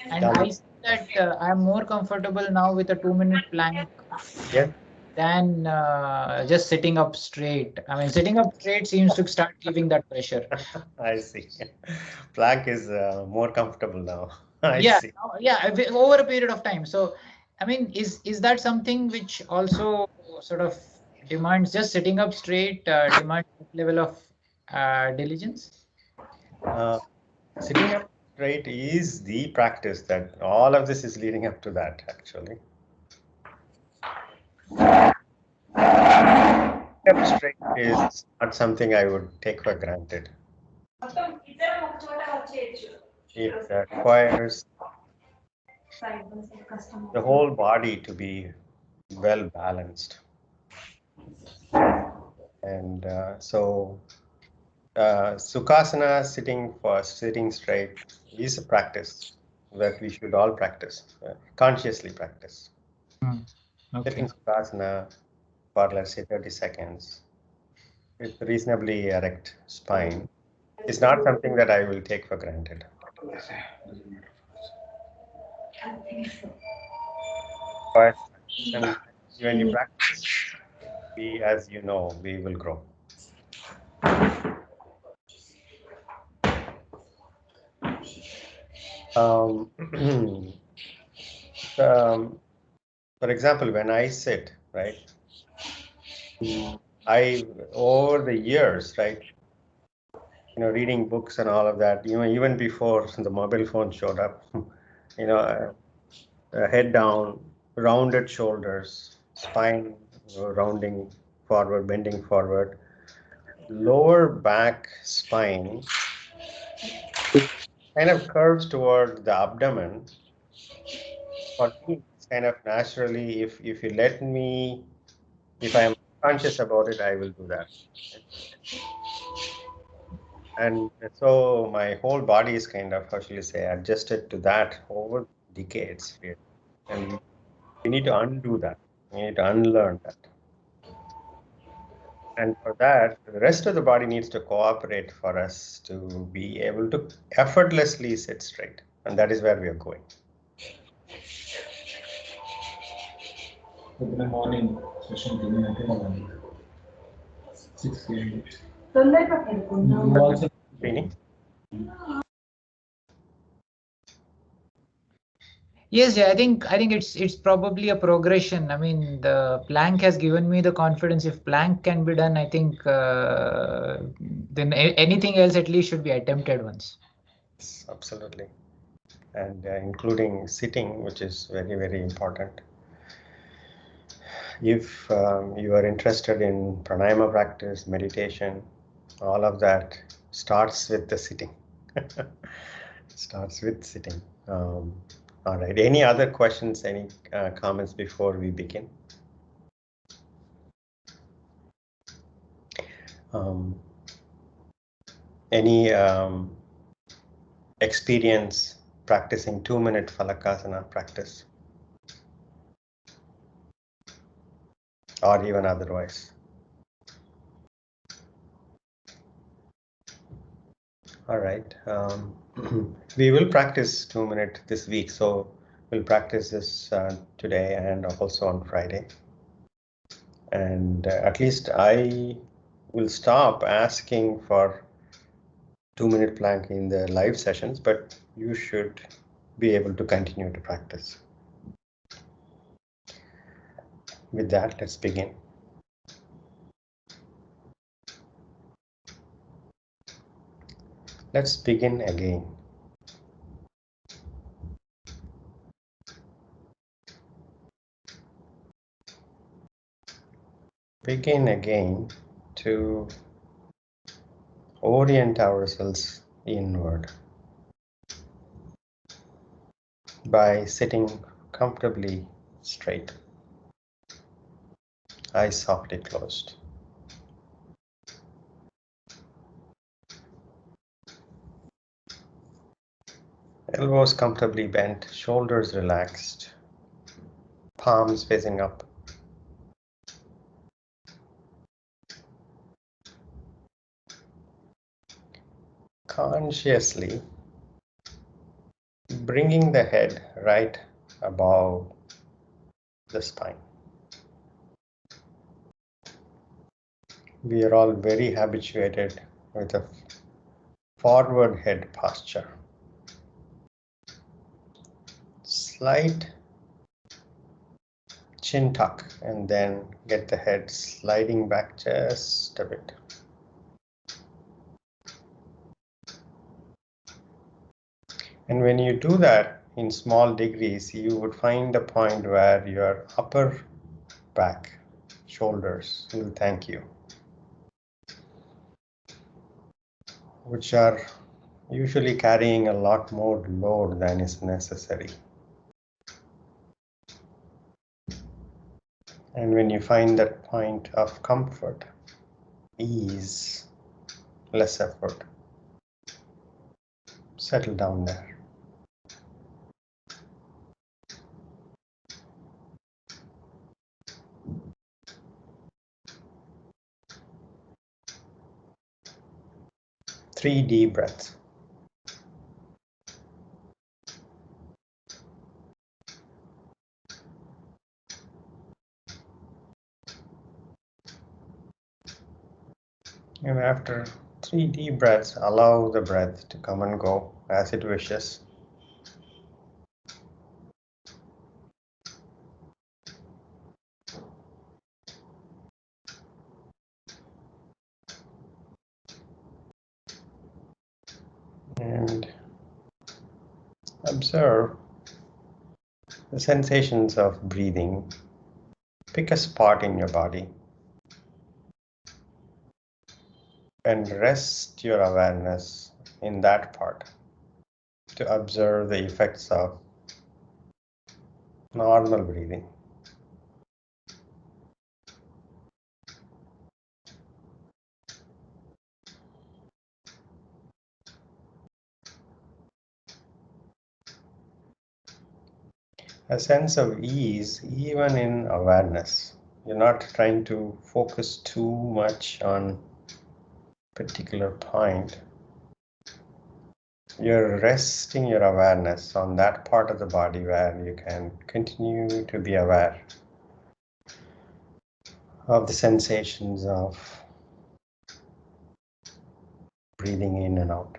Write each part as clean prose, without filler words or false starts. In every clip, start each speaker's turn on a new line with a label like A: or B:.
A: And I see that I'm more comfortable now with a 2-minute plank.
B: Yes.
A: Than just sitting up straight. I mean, sitting up straight seems to start giving that pressure.
B: I see. Plank is more comfortable now. I
A: Yeah,
B: see.
A: over a period of time. So, I mean, is that something which also sort of demands just sitting up straight, demands that level of diligence?
B: Sitting up straight is the practice that all of this is leading up to that, actually. Sitting up straight is not something I would take for granted. It requires the whole body to be well balanced. And so Sukhasana, sitting straight, is a practice that we should all practice, consciously practice.
A: Okay.
B: Sitting Sukhasana for, let's say, 30 seconds with reasonably erect spine is not something that I will take for granted. But when you practice, as you know, we will grow. For example, when I sit, right, over the years, right, reading books and all of that, even before the mobile phone showed up, head down, rounded shoulders, spine rounding forward, bending forward, lower back spine kind of curves toward the abdomen. For me, it's kind of naturally, if you let me, if I am conscious about it, I will do that. And so my whole body is kind of, how shall you say, adjusted to that over decades. Really. And we need to undo that. We need to unlearn that. And for that, the rest of the body needs to cooperate for us to be able to effortlessly sit straight. And that is where we are going.
C: In the morning session, 6 a.m.
A: Yes, yeah, I think it's probably a progression. I mean, the plank has given me the confidence. If plank can be done, I think then anything else at least should be attempted once.
B: Yes, absolutely. And including sitting, which is very, very important. If you are interested in pranayama practice, meditation, all of that starts with the sitting. Starts with sitting. All right. Any other questions, any comments before we begin? Any experience practicing 2-minute Phalakasana practice? Or even otherwise? All right. We will practice 2-minute this week. So we'll practice this today and also on Friday. And at least I will stop asking for 2-minute plank in the live sessions, but you should be able to continue to practice. With that, let's begin. Let's begin again. Begin again to orient ourselves inward by sitting comfortably straight, eyes softly closed. Elbows comfortably bent, shoulders relaxed, palms facing up. Consciously bringing the head right above the spine. We are all very habituated with a forward head posture. Slight chin tuck and then get the head sliding back just a bit. And when you do that in small degrees, you would find a point where your upper back, shoulders will thank you, which are usually carrying a lot more load than is necessary. And when you find that point of comfort, ease, less effort, settle down there. Three deep breaths. And after 3 deep breaths, allow the breath to come and go as it wishes. And observe the sensations of breathing. Pick a spot in your body and rest your awareness in that part to observe the effects of normal breathing. A sense of ease even in awareness. You're not trying to focus too much on a particular point. You're resting your awareness on that part of the body where you can continue to be aware of the sensations of breathing in and out.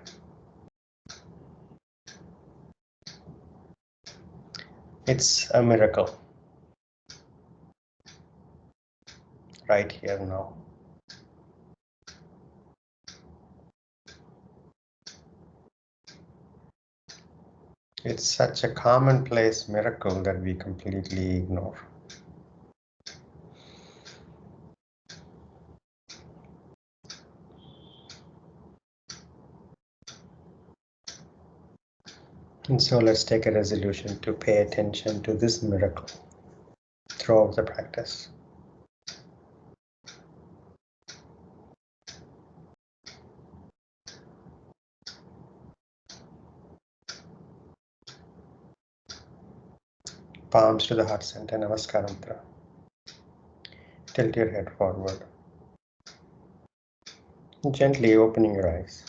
B: It's a miracle right here now. It's such a commonplace miracle that we completely ignore. And so let's take a resolution to pay attention to this miracle throughout the practice. Palms to the heart center, Namaskar mantra. Tilt your head forward. Gently opening your eyes.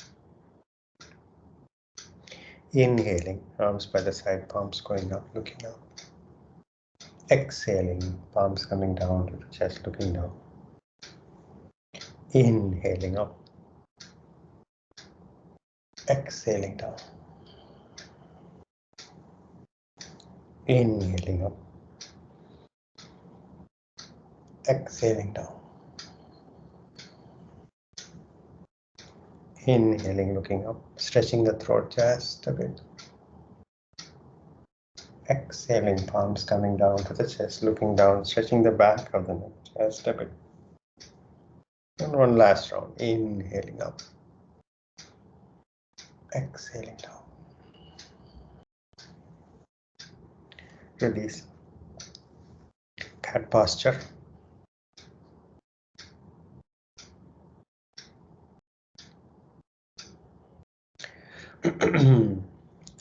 B: Inhaling, arms by the side, palms going up, looking up. Exhaling, palms coming down to the chest, looking down. Inhaling up. Exhaling down. Inhaling up. Exhaling down. Inhaling, looking up, stretching the throat just a bit. Exhaling, palms coming down to the chest, looking down, stretching the back of the neck just a bit. And one last round. Inhaling up. Exhaling down. Release. Cat posture.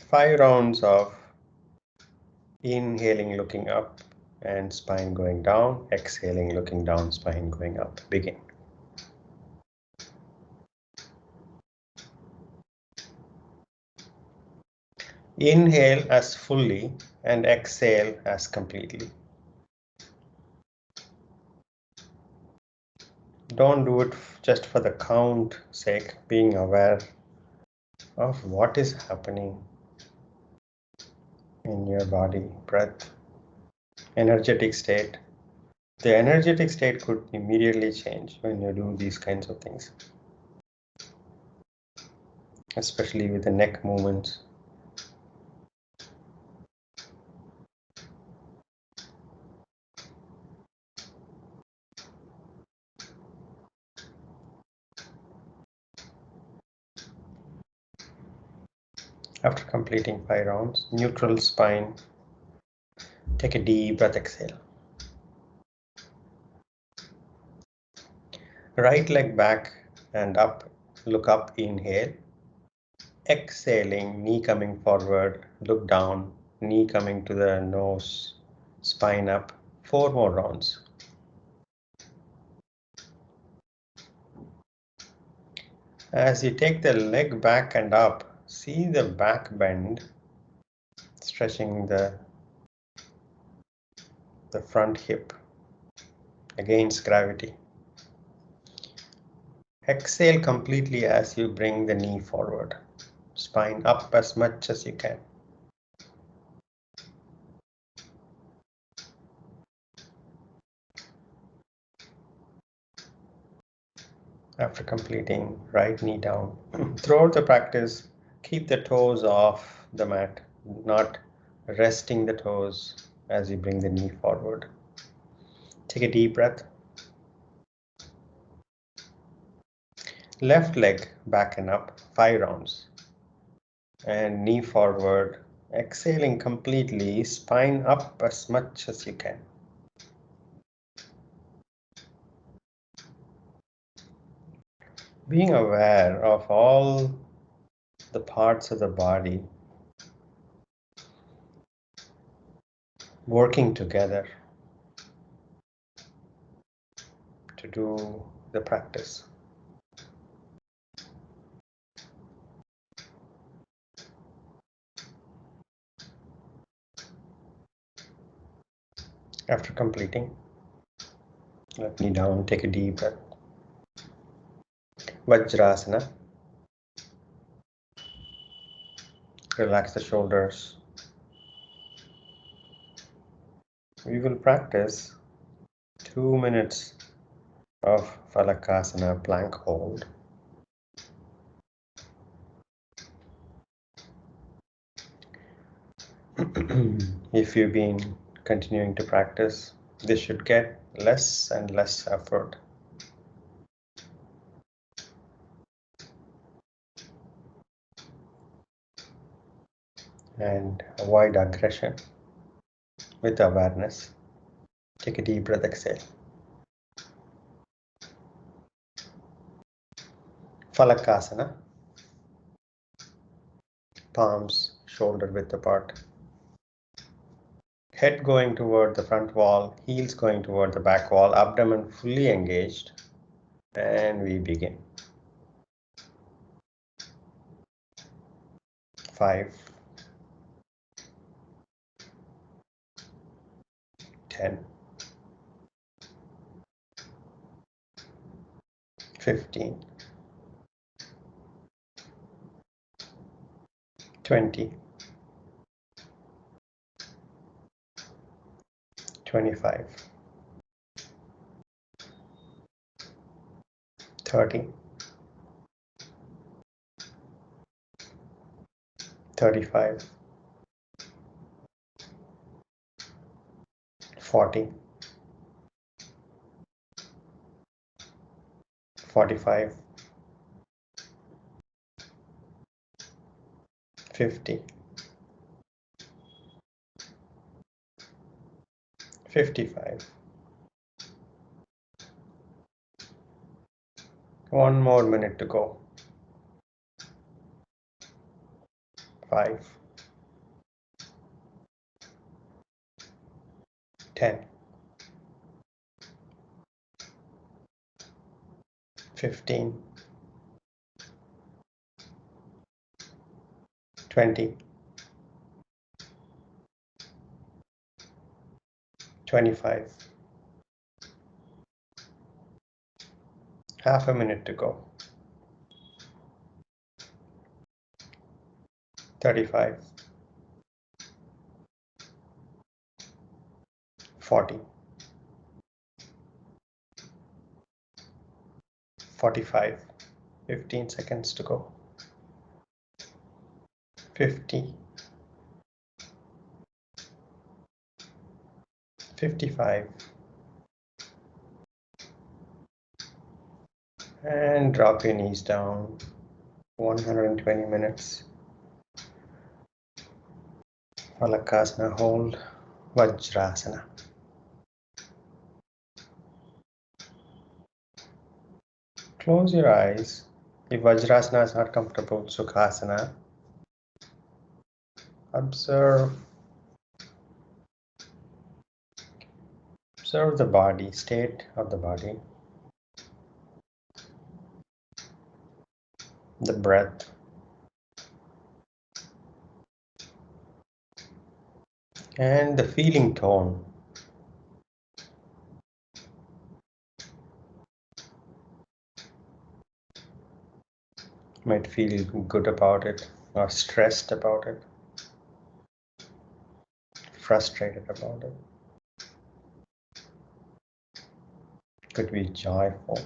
B: Five rounds of inhaling, looking up, and spine going down. Exhaling, looking down, spine going up. Begin. Inhale as fully and exhale as completely. Don't do it just for the count sake, being aware of what is happening in your body, breath, energetic state. The energetic state could immediately change when you do these kinds of things, especially with the neck movements. After completing 5 rounds, neutral spine, take a deep breath, exhale. Right leg back and up, look up, inhale. Exhaling, knee coming forward, look down, knee coming to the nose, spine up. 4 more rounds. As you take the leg back and up, see the back bend, stretching the front hip against gravity. Exhale completely as you bring the knee forward, spine up as much as you can. After completing, right knee down. Throughout the practice, keep the toes off the mat, not resting the toes as you bring the knee forward. Take a deep breath. Left leg back and up, 5 rounds. And knee forward, exhaling completely, spine up as much as you can. Being aware of all the parts of the body working together to do the practice. After completing, let me down, take a deep breath. Vajrasana. Relax the shoulders. We will practice 2 minutes of Phalakasana, plank hold. If you've been continuing to practice, this should get less and less effort. And avoid aggression with awareness. Take a deep breath, exhale. Phalakasana. Palms shoulder width apart. Head going toward the front wall, heels going toward the back wall, abdomen fully engaged. And we begin. 5, 10, 15, 20, 25, 30, 35, 40, 45, 50, 55. One more minute to go. 5, 10, 15, 20, 25. Half a minute to go. 35. 40. 45. 15 seconds to go. 50. 55. And drop your knees down. 120 minutes. Phalakasana hold. Vajrasana. Close your eyes. If Vajrasana is not comfortable, Sukhasana. Observe the body, state of the body, the breath, and the feeling tone. You might feel good about it, or stressed about it, frustrated about it. Could be joyful.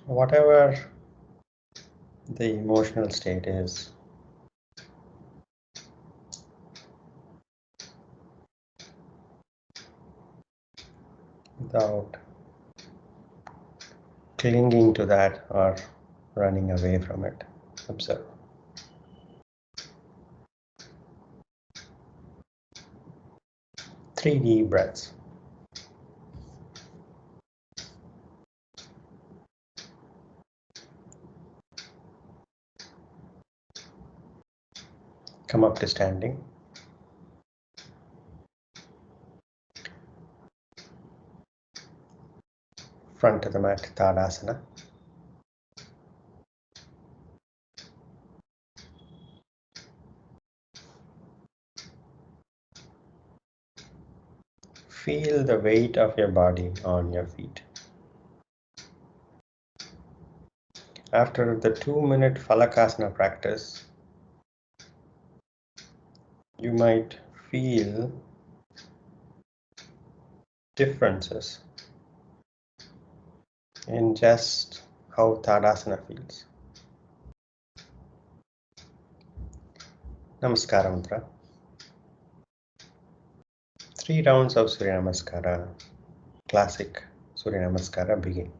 B: Whatever the emotional state is, without clinging to that or running away from it. Observe. 3 deep breaths. Come up to standing. Front of the mat, Tadasana. Feel the weight of your body on your feet. After the 2-minute Phalakasana practice, you might feel differences in just how Tadasana feels. Namaskara mantra. 3 rounds of Surya Namaskara, classic Surya Namaskara begin.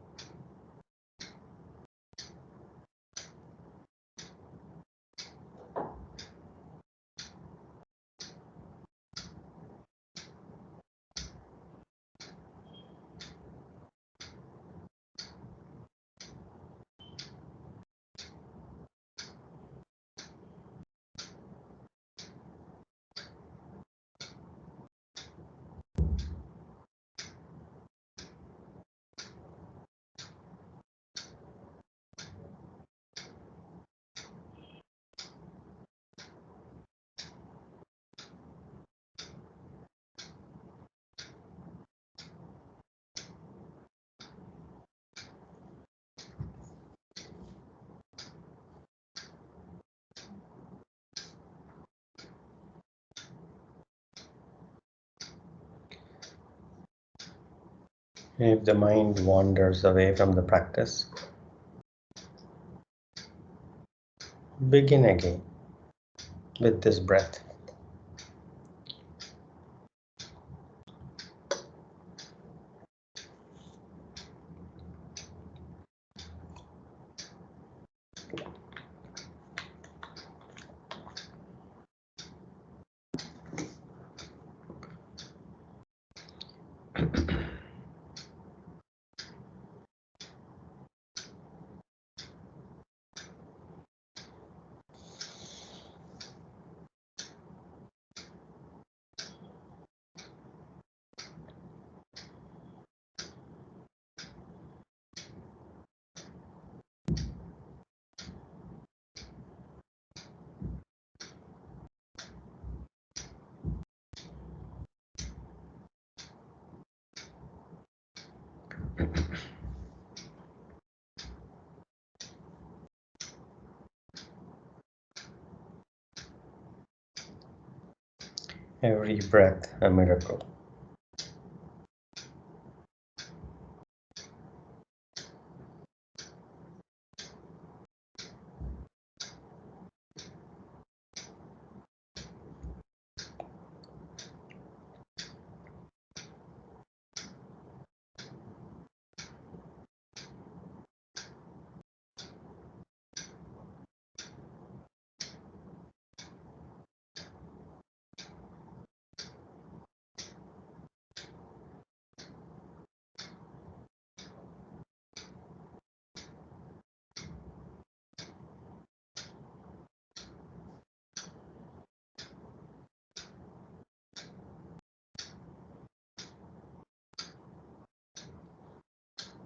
B: If the mind wanders away from the practice, begin again with this breath. Every breath a miracle.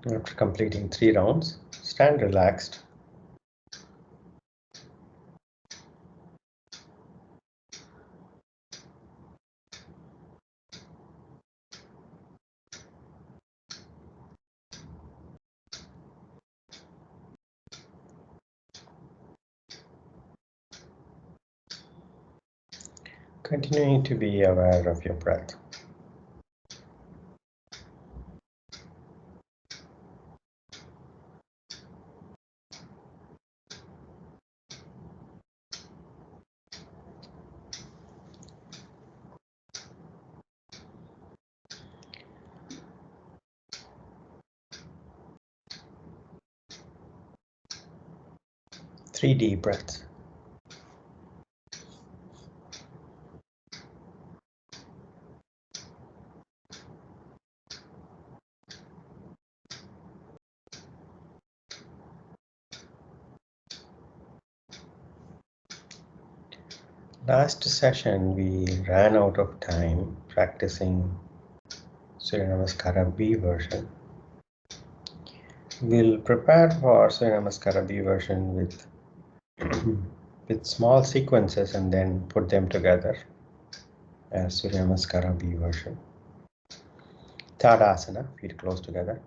B: After completing 3 rounds, stand relaxed. Continuing to be aware of your breath. Three deep breaths. Last session, we ran out of time practicing Surya Namaskara B version. We'll prepare for Surya Namaskara B version with, with small sequences and then put them together as Surya Namaskara B version. Tadasana, feet close together.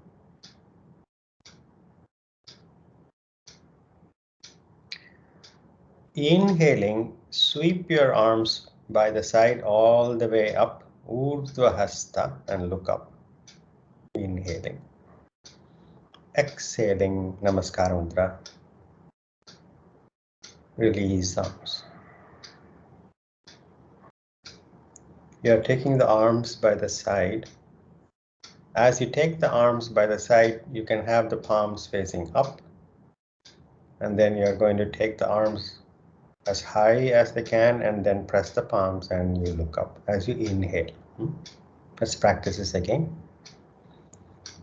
B: Inhaling, sweep your arms by the side all the way up, Urdhva Hasta, and look up. Inhaling. Exhaling, Namaskara Mudra. Release arms. You are taking the arms by the side. As you take the arms by the side, you can have the palms facing up. And then you're going to take the arms as high as they can and then press the palms and you look up as you inhale. Let's practice this again.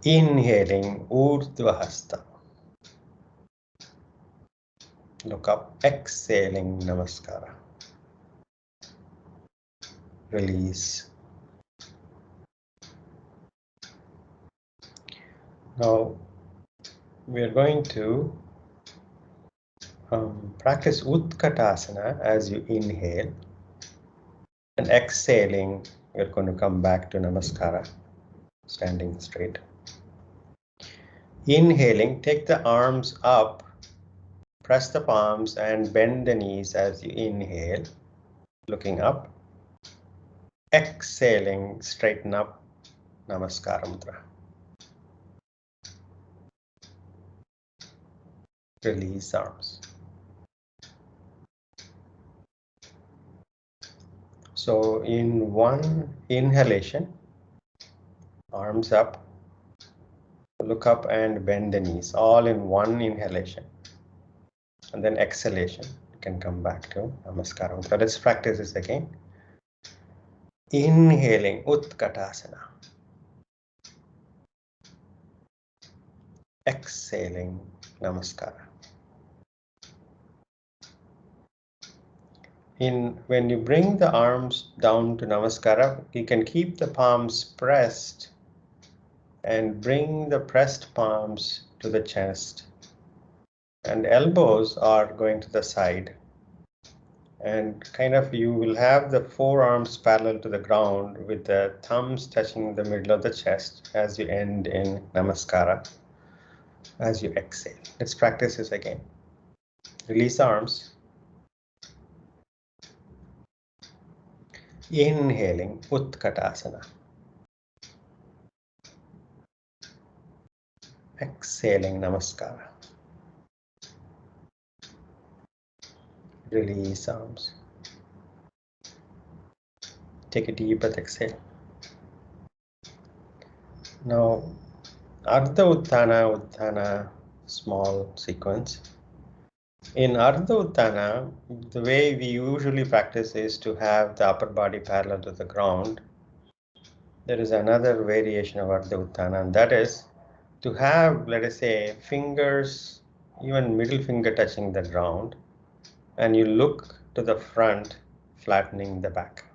B: Inhaling, Urdhva Hasta. Look up. Exhaling, Namaskara. Release. Now we are going to practice Utkatasana as you inhale. And exhaling, you're going to come back to Namaskara, standing straight. Inhaling, take the arms up, press the palms and bend the knees as you inhale, looking up. Exhaling, straighten up, Namaskara Mudra. Release arms. So in one inhalation, arms up, look up and bend the knees, all in one inhalation. And then exhalation, you can come back to Namaskara Mudra. Let's practice this again. Inhaling, Utkatasana. Exhaling, Namaskara. When you bring the arms down to Namaskara, you can keep the palms pressed and bring the pressed palms to the chest. And elbows are going to the side. And kind of you will have the forearms parallel to the ground with the thumbs touching the middle of the chest as you end in Namaskara, as you exhale. Let's practice this again. Release arms. Inhaling, Utkatasana. Exhaling, Namaskara. Release arms. Take a deep breath, exhale. Now, Ardha Uttana, Uttana, small sequence. In Ardha Uttana, the way we usually practice is to have the upper body parallel to the ground. There is another variation of Ardha Uttana, and that is to have, let us say, fingers, even middle finger touching the ground, and you look to the front, flattening the back.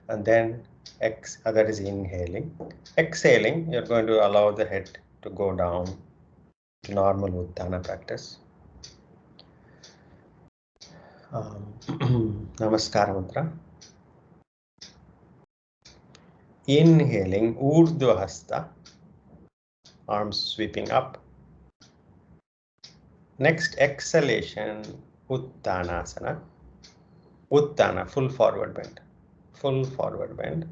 B: And then that is inhaling. Exhaling, you're going to allow the head to go down to normal Uttana practice. Namaskara Mantra. Inhaling, Urdhva Hasta, arms sweeping up. Next exhalation, Uttanasana. Uttana, full forward bend. Full forward bend.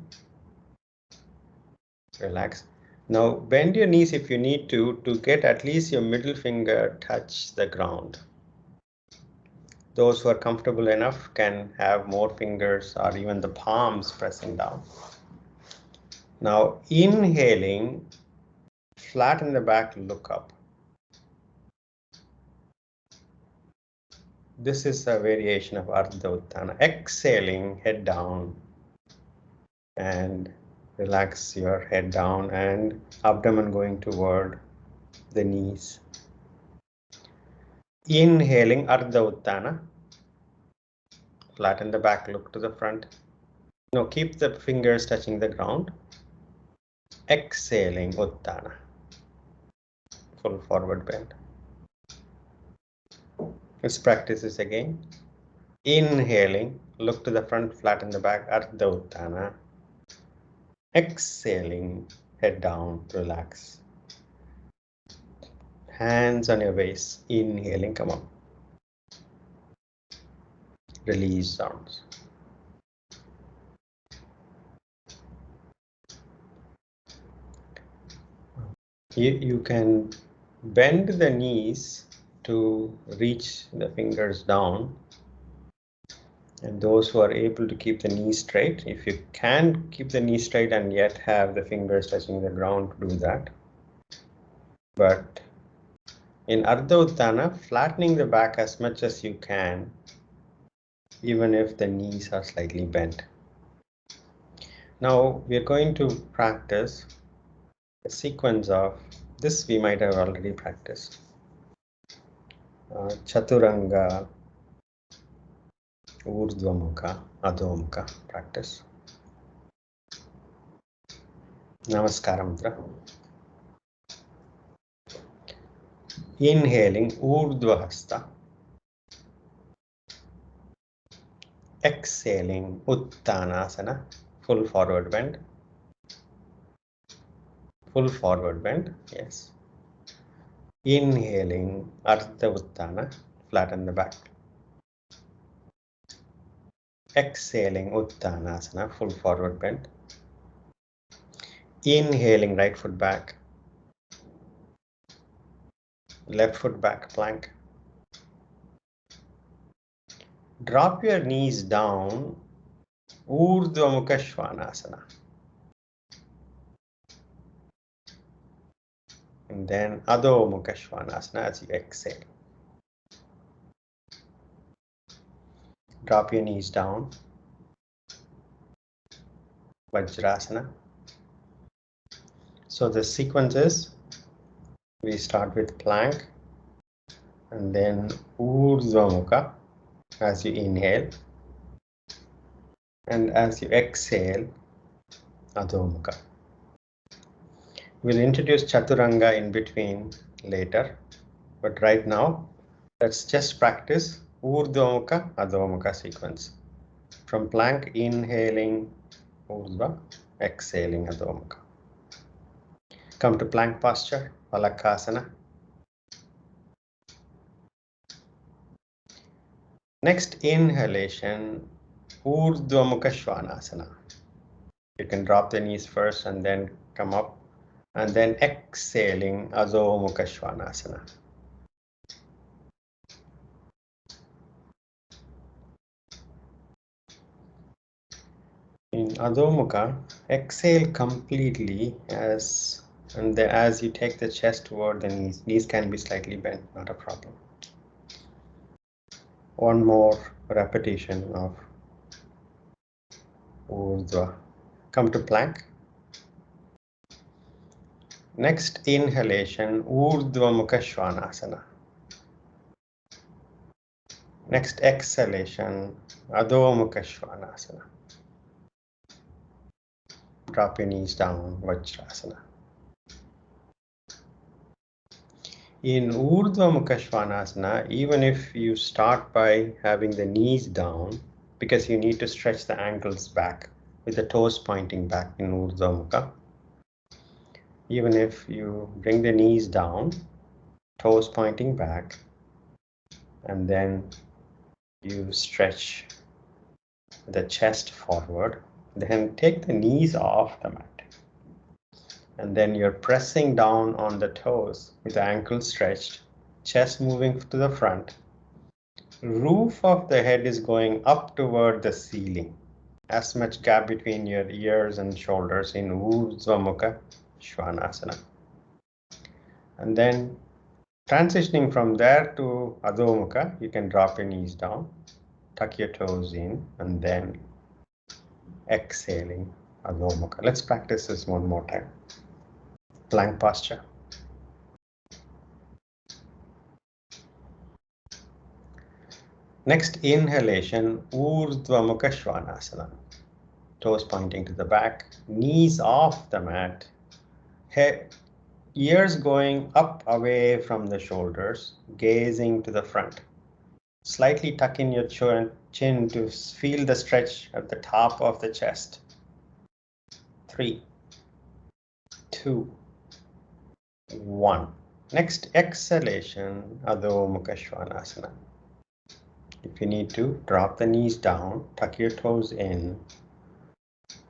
B: Relax. Now bend your knees if you need to get at least your middle finger touch the ground. Those who are comfortable enough can have more fingers or even the palms pressing down. Now inhaling, flatten the back, look up. This is a variation of Ardha Uttana. Exhaling, head down, and relax your head down and abdomen going toward the knees. Inhaling, Ardha Uttana. Flatten the back, look to the front. Now keep the fingers touching the ground. Exhaling, Uttana. Full forward bend. Let's practice this again. Inhaling, look to the front, flatten the back, Ardha Uttana. Exhaling, head down, relax. Hands on your waist. Inhaling, come up. Release arms. You can bend the knees to reach the fingers down. And those who are able to keep the knees straight, if you can keep the knees straight and yet have the fingers touching the ground, do that. But in Ardha Uttana, flattening the back as much as you can, even if the knees are slightly bent. Now we are going to practice a sequence of this. We might have already practiced. Chaturanga, Urdhvamukha, Adhomukha practice. Namaskara Mantra. Inhaling, Urdhva Hasta. Exhaling, Uttanasana, full forward bend. Full forward bend, yes. Inhaling, Ardha Uttana, flatten the back. Exhaling, Uttanasana, full forward bend. Inhaling, right foot back. Left foot back, plank. Drop your knees down, Urdhva Mukha Svanasana. And then Adho Mukha Svanasana as you exhale. Drop your knees down, Vajrasana. So the sequence is, we start with plank and then Urdhva Mukha as you inhale, and as you exhale, Adho Mukha. We'll introduce Chaturanga in between later, but right now let's just practice Urdhva Mukha, Adho Mukha sequence. From plank, inhaling Urdhva, exhaling Adho Mukha. Come to plank posture, Phalakasana. Next inhalation, Urdhva Mukha Svanasana. You can drop the knees first and then come up, and then exhaling Adho Mukha Svanasana. In Adho Mukha, exhale completely and then as you take the chest toward the knees. Knees can be slightly bent, not a problem. One more repetition of Urdhva. Come to plank. Next inhalation, Urdhva Mukha Svanasana. Next exhalation, Adho Mukha Svanasana. Drop your knees down, Vajrasana. In Urdhva Mukha Svanasana, even if you start by having the knees down, because you need to stretch the ankles back with the toes pointing back in Urdhva Mukha, even if you bring the knees down, toes pointing back, and then you stretch the chest forward, then take the knees off the mat. And then you're pressing down on the toes with the ankles stretched, chest moving to the front. Roof of the head is going up toward the ceiling. As much gap between your ears and shoulders in Urdhva Mukha Svanasana. And then transitioning from there to Adho Mukha, you can drop your knees down, tuck your toes in, and then exhaling Adho Mukha. Let's practice this one more time. Plank posture. Next inhalation, Urdhva Mukha Svanasana. Toes pointing to the back, knees off the mat, head, ears going up away from the shoulders, gazing to the front. Slightly tuck in your chin to feel the stretch at the top of the chest. 3, 2, 1. Next exhalation, Adho Mukha Svanasana. If you need to, drop the knees down, tuck your toes in,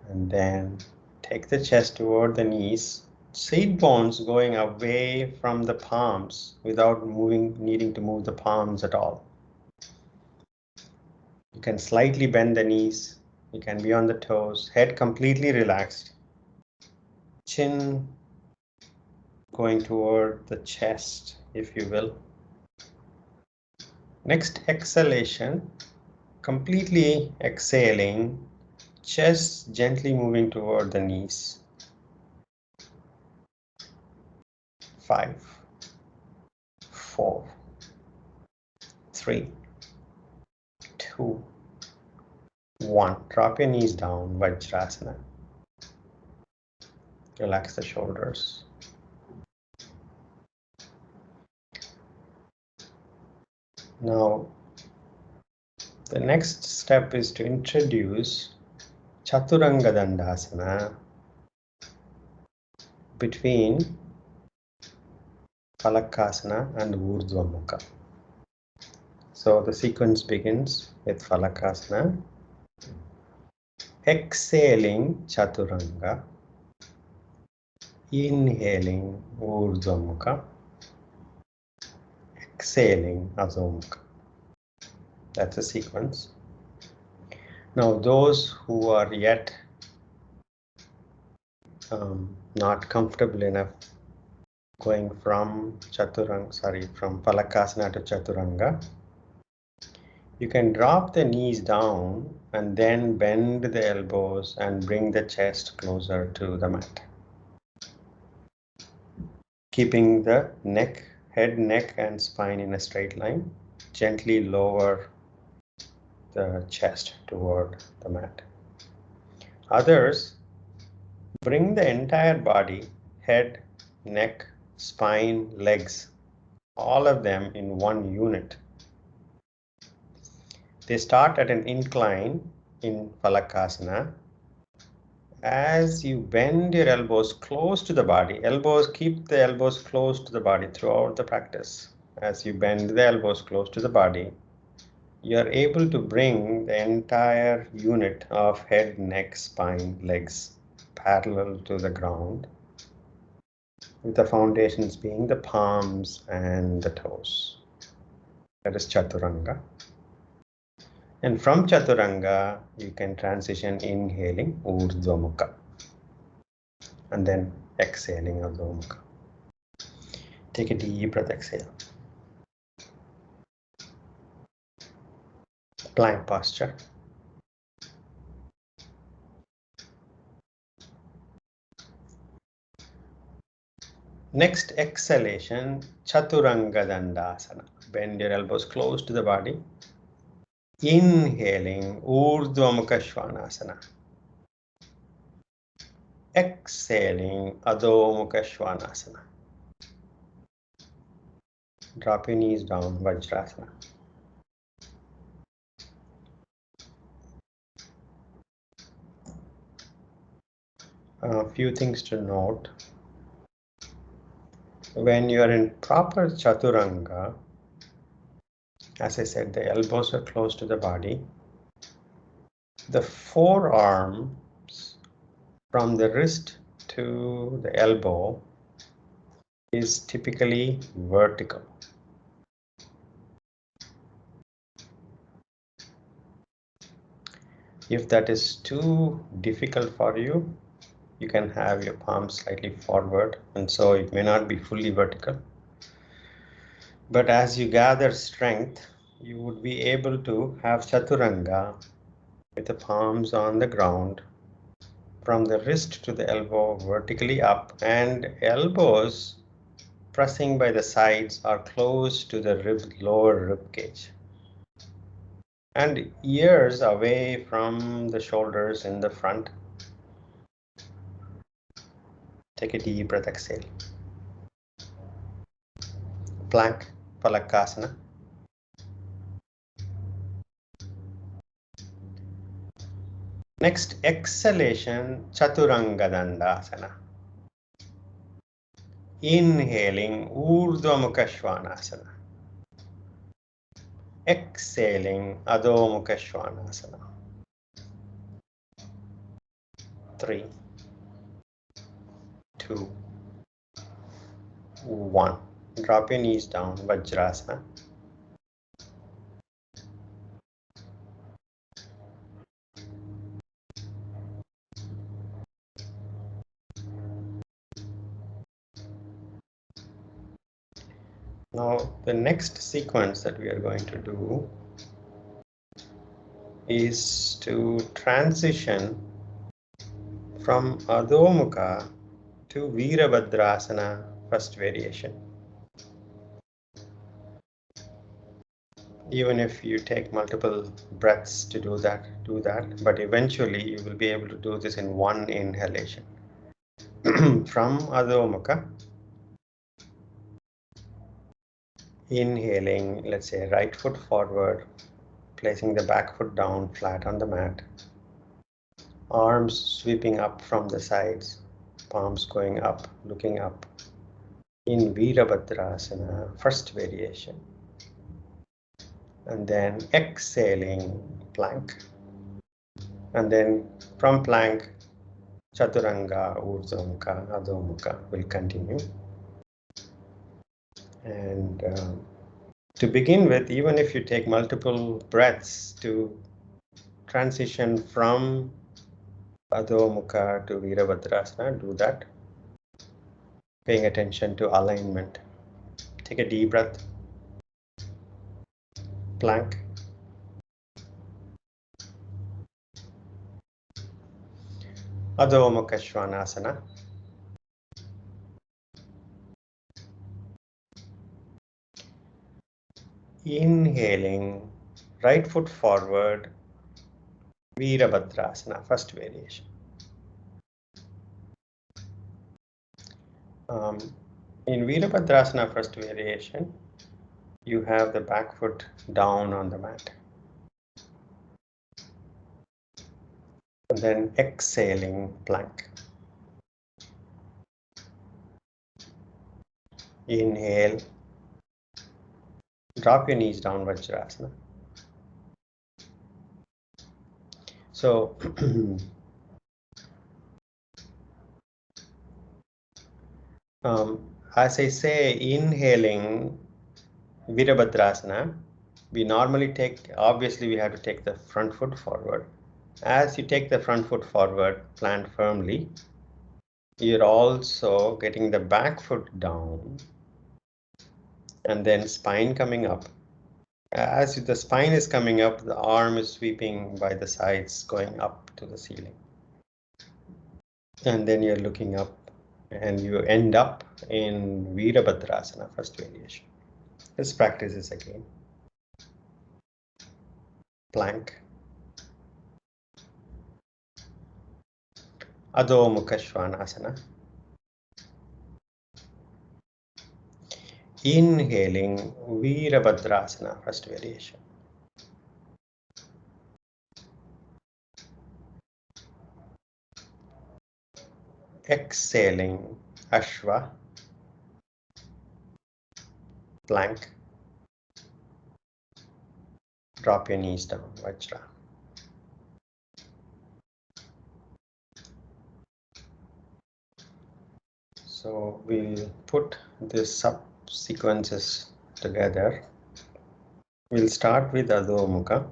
B: and then take the chest toward the knees. Seat bones going away from the palms without needing to move the palms at all. You can slightly bend the knees. You can be on the toes, head completely relaxed. Chin going toward the chest, if you will. Next exhalation, completely exhaling, chest gently moving toward the knees. 5, 4, 3, 2, 1. Drop your knees down, Vajrasana. Relax the shoulders. Now, the next step is to introduce Chaturanga Dandasana between Phalakasana and Urdhva Mukha. So the sequence begins with Phalakasana, exhaling Chaturanga, inhaling Urdhva Mukha, exhaling Adho Mukha. That's the sequence. Now those who are yet not comfortable enough going from Phalakasana to Chaturanga, you can drop the knees down and then bend the elbows and bring the chest closer to the mat. Keeping the head, neck, and spine in a straight line, gently lower the chest toward the mat. Others, bring the entire body, head, neck, spine, legs, all of them in one unit. They start at an incline in Phalakasana. As you bend your elbows close to the body, keep the elbows close to the body throughout the practice. As you bend the elbows close to the body, you're able to bring the entire unit of head, neck, spine, legs parallel to the ground, with the foundations being the palms and the toes. That is Chaturanga. And from Chaturanga, you can transition inhaling Urdhva Mukha and then exhaling Adho Mukha. Take a deep breath, exhale. Plank posture. Next exhalation, Chaturanga Dandasana. Bend your elbows close to the body. Inhaling Urdhva Mukha Svanasana. Exhaling Adho Mukha Svanasana. Drop your knees down, Vajrasana. A few things to note. When you are in proper Chaturanga, as I said, the elbows are close to the body. The forearms from the wrist to the elbow is typically vertical. If that is too difficult for you, you can have your palms slightly forward, and so it may not be fully vertical. But as you gather strength, you would be able to have Chaturanga with the palms on the ground, from the wrist to the elbow vertically up, and elbows pressing by the sides or close to the lower rib cage, and ears away from the shoulders in the front. Take a deep breath, exhale. Plank, Phalakasana. Next exhalation, Chaturanga Dandasana. Inhaling Urdhva Mukha Svanasana. Exhaling Adho Mukha Svanasana. 3, 2, 1. Drop your knees down, Vajrasana. Now, the next sequence that we are going to do is to transition from Adho Mukha to Virabhadrasana, first variation. Even if you take multiple breaths to do that, but eventually you will be able to do this in one inhalation. From Adho Mukha, inhaling, let's say right foot forward, placing the back foot down flat on the mat, arms sweeping up from the sides, palms going up, looking up, in Virabhadrasana, first variation. And then exhaling, plank. And then from plank, Chaturanga, Urdhva Mukha, Adho Mukha will continue. And to begin with, even if you take multiple breaths to transition from Adho Mukha to Virabhadrasana, do that. Paying attention to alignment. Take a deep breath. Plank. Adho Mukha Svanasana. Inhaling, right foot forward, Virabhadrasana, first variation. In Virabhadrasana, first variation, you have the back foot down on the mat. And then exhaling, plank. Inhale, drop your knees down, Vajrasana. So as I say, inhaling Virabhadrasana, we normally take, obviously we have to take the front foot forward. As you take the front foot forward, plant firmly, you're also getting the back foot down and then spine coming up. As the spine is coming up, the arm is sweeping by the sides, going up to the ceiling. And then you're looking up and you end up in Virabhadrasana, first variation. This practice is again plank, Adho Mukha Svanasana. Inhaling Virabhadrasana, first variation. Exhaling Ashwa, plank. Drop your knees down, Vajra. So we'll put the subsequences together. We'll start with Adho Mukha.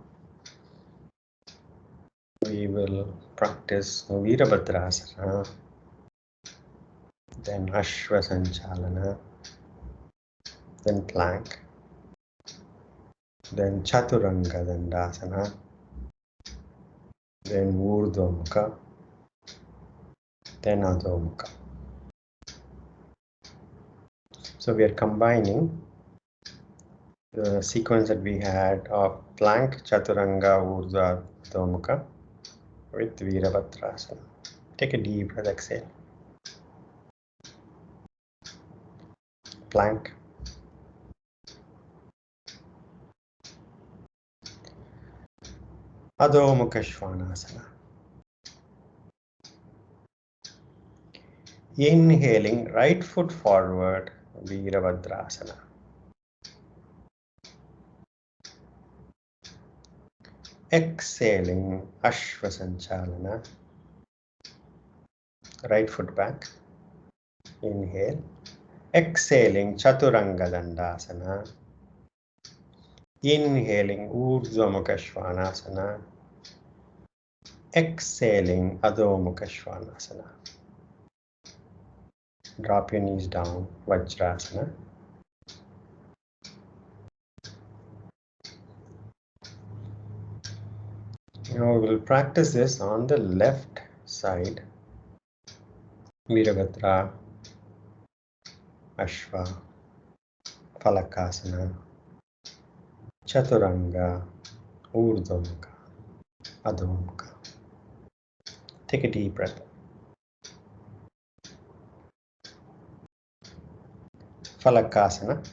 B: We will practice Virabhadrasana, then Ashwa Sanchalana, then plank, then Chaturanga Dandasana, then Urdhva Mukha, then Adho Mukha. So we are combining the sequence that we had of plank, Chaturanga, Urdhva, Adho Mukha with Virabhadrasana. Take a deep breath, exhale. Plank. Adho Mukha Svanasana. Inhaling, right foot forward, Virabhadrasana. Exhaling, Ashwa Sanchalana. Right foot back. Inhale. Exhaling, Chaturanga Dandasana. Inhaling, Urdhva Mukha Svanasana. Exhaling, Adho Mukha Svanasana. Drop your knees down, Vajrasana. Now we will practice this on the left side. Virabhadra, Ashwa, Phalakasana, Chaturanga, Urdhva Mukha, Adho Mukha. Take a deep breath. Phalakasana,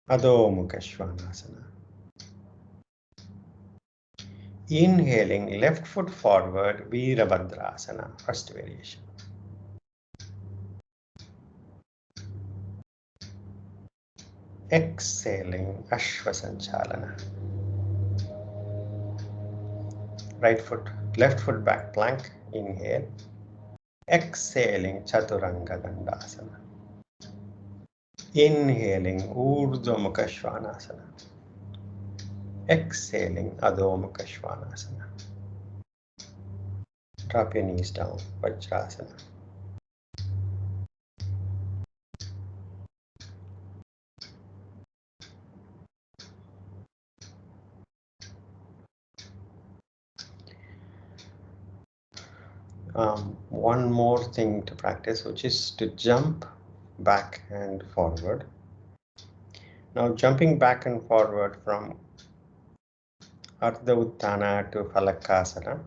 B: Adho Mukha Svanasana. Inhaling, left foot forward, Virabhadrasana, first variation. Exhaling, Ashwa Sanchalana. Right foot, left foot back plank, inhale. Exhaling, Chaturanga Dandasana. Inhaling, Urdhva Mukha Svanasana. Exhaling, Adho Mukha Svanasana. Drop your knees down, Vajrasana. One more thing to practice, which is to jump back and forward. Now jumping back and forward from Ardha Uttana to Phalakasana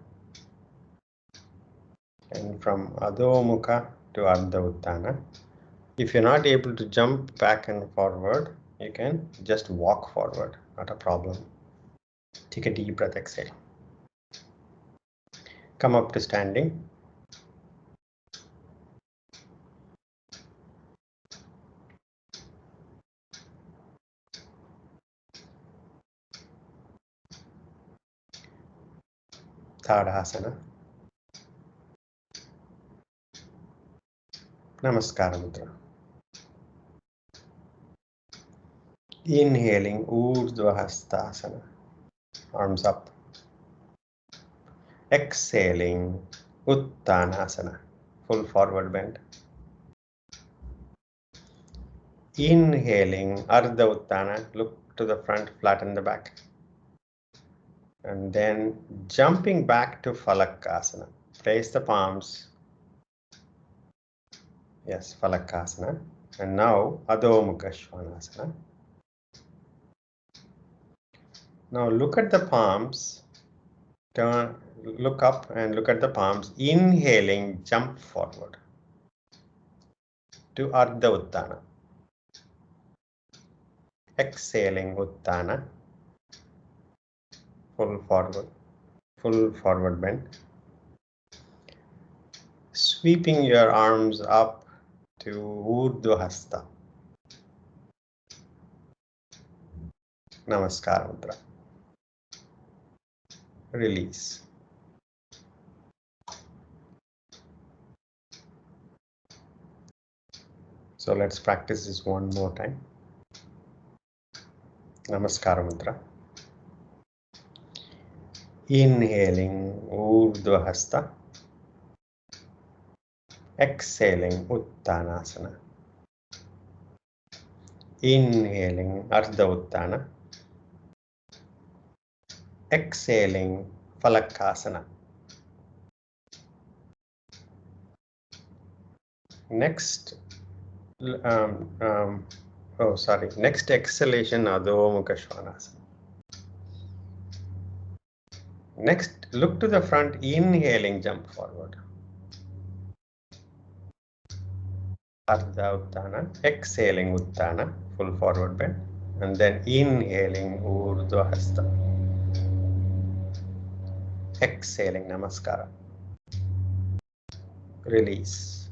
B: and from Adho Mukha to Ardha Uttana. If you're not able to jump back and forward, you can just walk forward, not a problem. Take a deep breath, exhale. Come up to standing. Tadasana. Namaskara Mudra. Inhaling Urdhva Hastasana. Arms up. Exhaling Uttanasana. Full forward bend. Inhaling Ardha Uttana. Look to the front, flatten the back. And then jumping back to Phalakasana. Place the palms. Yes, Phalakasana. And now Adho Mukha Svanasana. Now look at the palms. Turn, look up and look at the palms. Inhaling, jump forward to Ardha Uttana. Exhaling Uttana. Full forward bend. Sweeping your arms up to Urdhva Hasta. Namaskara Mudra. Release. So let's practice this one more time. Namaskara Mudra. Inhaling Urdhva Hasta. Exhaling Uttanasana. Inhaling Ardha Uttana. Exhaling Phalakasana. Next, next exhalation Adho Mukha Svanasana. Next, look to the front, inhaling, jump forward. Ardha Uttana, exhaling Uttana, full forward bend, and then inhaling Urdhva Hasta. Exhaling Namaskara. Release.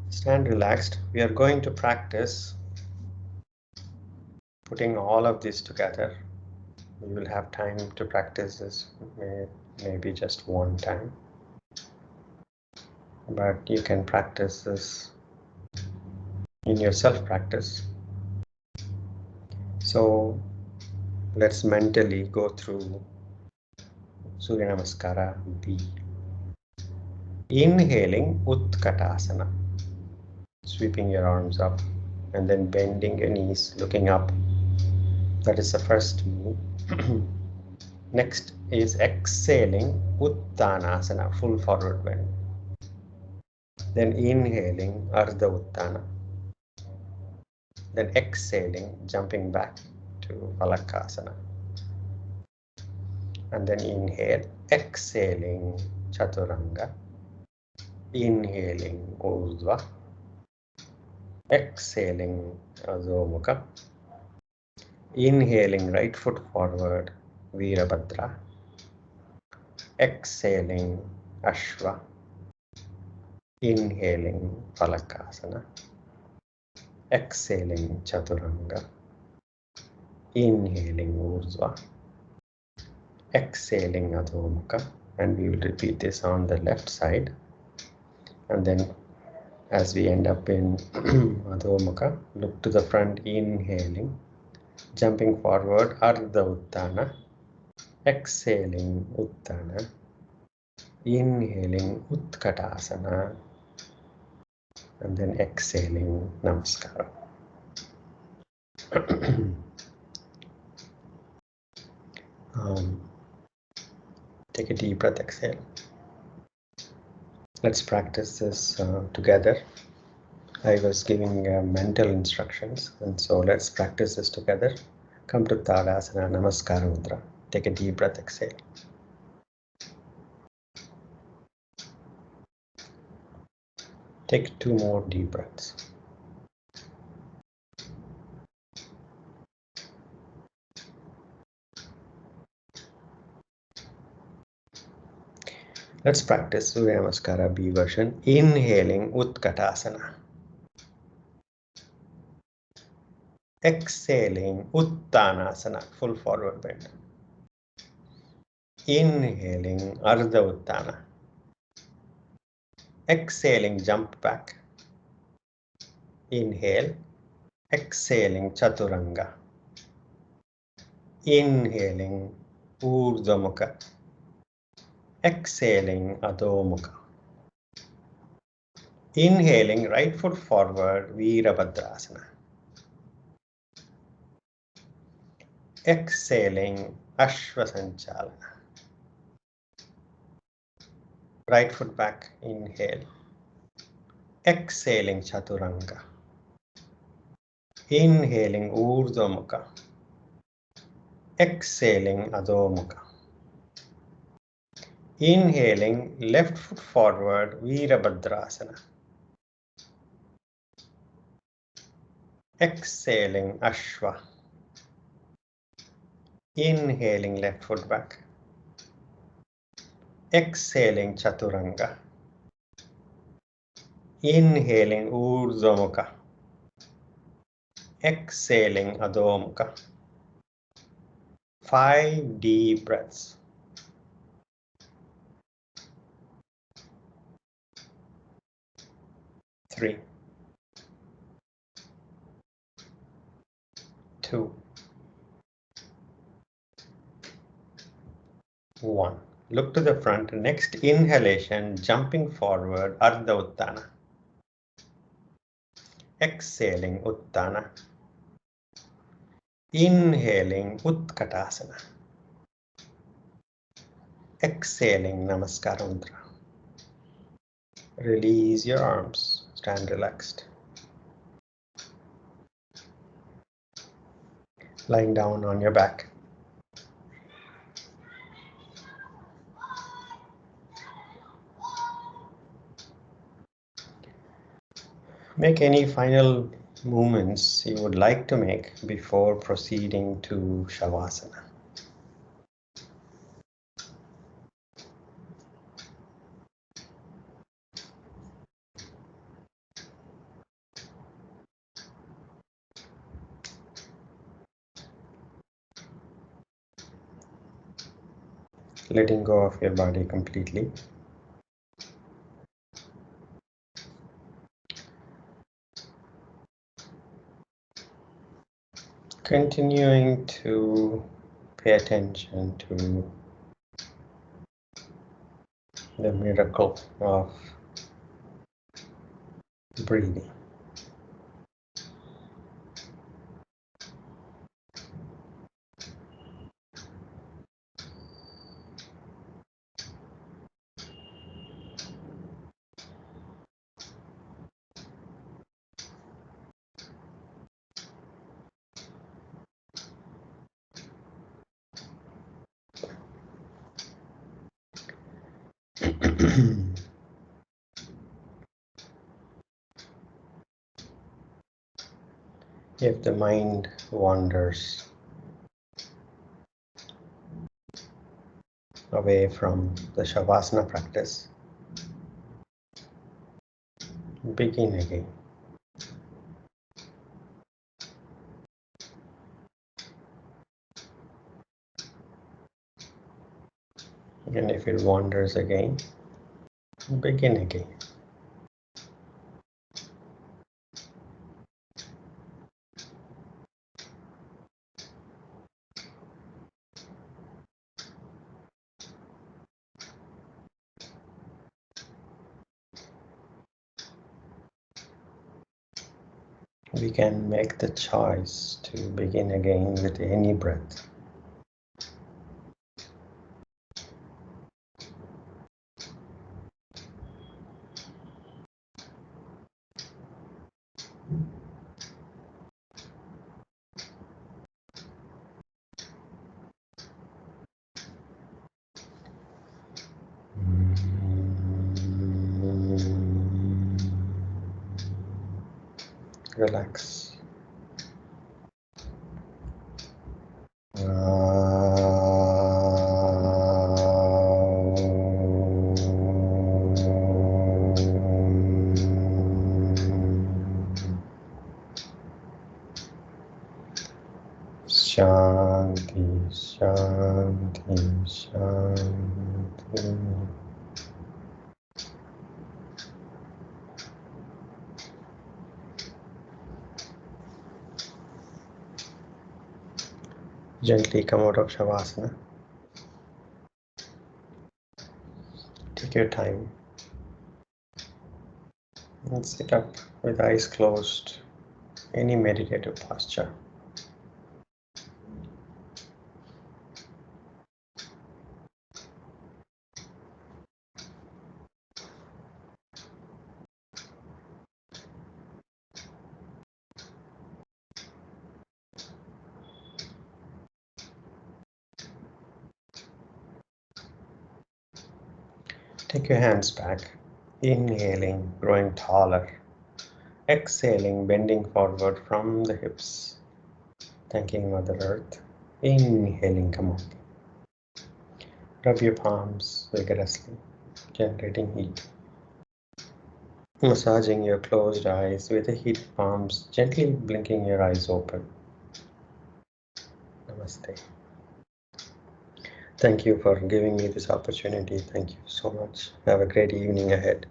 B: Stand relaxed. We are going to practice putting all of this together. You will have time to practice this maybe just one time, but you can practice this in your self-practice. So let's mentally go through Surya Namaskara B. Inhaling Utkatasana, sweeping your arms up and then bending your knees, looking up. That is the first move. Next is exhaling Uttanasana, full forward bend. Then inhaling Ardha Uttana. Then exhaling, jumping back to Phalakasana. And then inhale, exhaling Chaturanga. Inhaling Urdhva. Exhaling Adho Mukha. Inhaling right foot forward, Virabhadra. Exhaling Ashva. Inhaling Phalakasana. Exhaling Chaturanga. Inhaling Urdhva. Exhaling Adho Mukha. And we will repeat this on the left side. And then as we end up in Adho Mukha, look to the front, inhaling. Jumping forward, Ardha Uttana. Exhaling Uttana. Inhaling Utkatasana. And then exhaling Namaskara. Take a deep breath, exhale. Let's practice this together. I was giving mental instructions, and so let's practice this together. Come to Tadasana, Namaskara Mudra. Take a deep breath, exhale. Take 2 more deep breaths. Let's practice Surya Namaskara B version. Inhaling Utkatasana. Exhaling Uttanasana, full forward bend. Inhaling Ardha Uttana. Exhaling jump back. Inhale. Exhaling Chaturanga. Inhaling Urdhva Mukha. Exhaling Adho Mukha. Inhaling right foot forward, Virabhadrasana. Exhaling Ashwasanchalana. Right foot back, inhale. Exhaling Chaturanga. Inhaling Urdhva Mukha. Exhaling Adho Mukha. Inhaling left foot forward, Virabhadrasana. Exhaling Ashwa. Inhaling left foot back. Exhaling Chaturanga. Inhaling Urdhva Mukha. Exhaling Adho Mukha. 5 deep breaths. 3, 2, 1. Look to the front. Next inhalation, jumping forward, Ardha Uttana. Exhaling Uttana. Inhaling Utkatasana. Exhaling Namaskar Mudra. Release your arms. Stand relaxed. Lying down on your back. Make any final movements you would like to make before proceeding to Shavasana. Letting go of your body completely. Continuing to pay attention to the miracle of breathing. If the mind wanders away from the Shavasana practice, begin again. And if it wanders again, begin again. We can make the choice to begin again with any breath. Relax. Shanti, Shanti, Shanti. Gently come out of Shavasana. Take your time and sit up with eyes closed. Any meditative posture. Take your hands back. Inhaling, growing taller. Exhaling, bending forward from the hips. Thanking Mother Earth. Inhaling, come up. Rub your palms vigorously, generating heat. Massaging your closed eyes with the heated palms, gently blinking your eyes open. Namaste. Thank you for giving me this opportunity. Thank you so much. Have a great evening ahead.